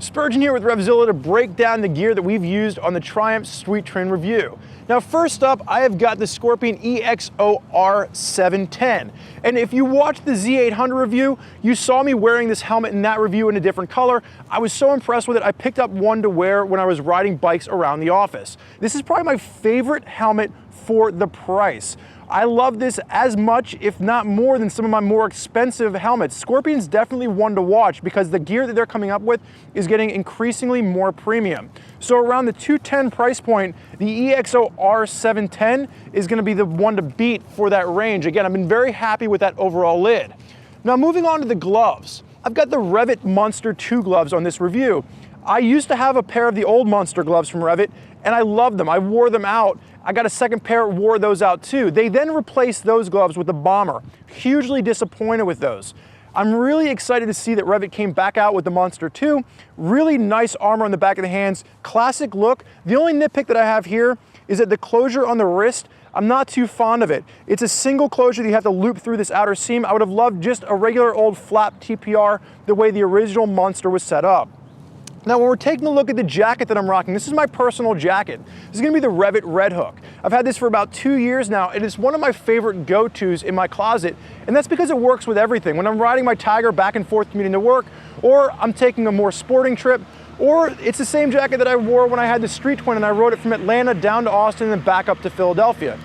Spurgeon here with RevZilla to break down the gear that we've used on the Triumph Street Twin review. Now first up, I have got the Scorpion EXO R710. And if you watched the Z800 review, you saw me wearing this helmet in that review in a different color. I was so impressed with it, I picked up one to wear when I was riding bikes around the office. This is probably my favorite helmet for the price. I love this as much, if not more, than some of my more expensive helmets. Scorpion's definitely one to watch because the gear that they're coming up with is getting increasingly more premium. So around the $210 price point, the EXO R710 is gonna be the one to beat for that range. Again, I've been very happy with that overall lid. Now moving on to the gloves. I've got the REV'IT Monster 2 gloves on this review. I used to have a pair of the old Monster gloves from REV'IT, and I loved them. I wore them out. I got a second pair, wore those out too. They then replaced those gloves with the Bomber. Hugely disappointed with those. I'm really excited to see that REV'IT came back out with the Monster 2. Really nice armor on the back of the hands, classic look. The only nitpick that I have here is that the closure on the wrist, I'm not too fond of it. It's a single closure that you have to loop through this outer seam. I would have loved just a regular old flap TPR the way the original Monster was set up. Now when we're taking a look at the jacket that I'm rocking, this is my personal jacket. This is gonna be the REV'IT Red Hook. I've had this for about 2 years now, and it's one of my favorite go-tos in my closet, and that's because it works with everything. When I'm riding my Tiger back and forth commuting to work, or I'm taking a more sporting trip, or it's the same jacket that I wore when I had the Street Twin and I rode it from Atlanta down to Austin and then back up to Philadelphia.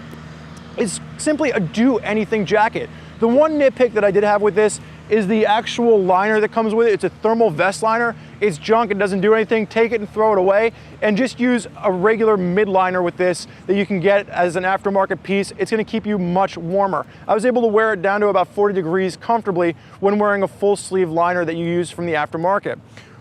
It's simply a do-anything jacket. The one nitpick that I did have with this is the actual liner that comes with it. It's a thermal vest liner. It's junk, it doesn't do anything. Take it and throw it away, and just use a regular mid liner with this that you can get as an aftermarket piece. It's gonna keep you much warmer. I was able to wear it down to about 40 degrees comfortably when wearing a full sleeve liner that you use from the aftermarket.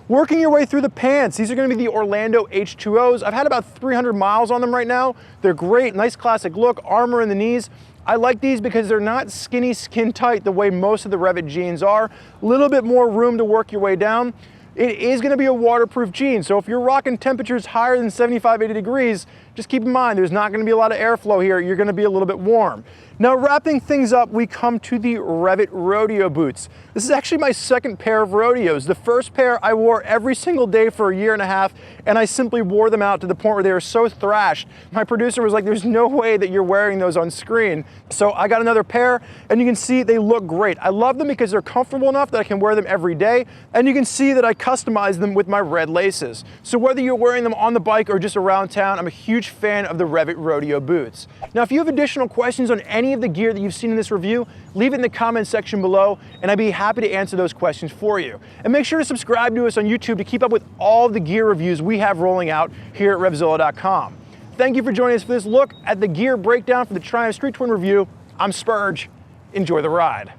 Working your way through the pants, these are gonna be the Orlando H2Os. I've had about 300 miles on them right now. They're great, nice classic look, armor in the knees. I like these because they're not skinny, skin tight the way most of the REV'IT jeans are. A little bit more room to work your way down. It is gonna be a waterproof jean, so if you're rocking temperatures higher than 75, 80 degrees, just keep in mind there's not gonna be a lot of airflow here. You're gonna be a little bit warm. Now wrapping things up, we come to the REV'IT Rodeo boots. This is actually my second pair of Rodeos. The first pair I wore every single day for a year and a half, and I simply wore them out to the point where they were so thrashed. My producer was like, there's no way that you're wearing those on screen. So I got another pair, and you can see they look great. I love them because they're comfortable enough that I can wear them every day, and you can see that I customized them with my red laces. So whether you're wearing them on the bike or just around town, I'm a huge fan of the REV'IT Rodeo boots. Now if you have additional questions on any of the gear that you've seen in this review, leave it in the comment section below, and I'd be happy to answer those questions for you. And make sure to subscribe to us on YouTube to keep up with all the gear reviews we have rolling out here at RevZilla.com. Thank you for joining us for this look at the gear breakdown for the Triumph Street Twin review. I'm Spurge. Enjoy the ride.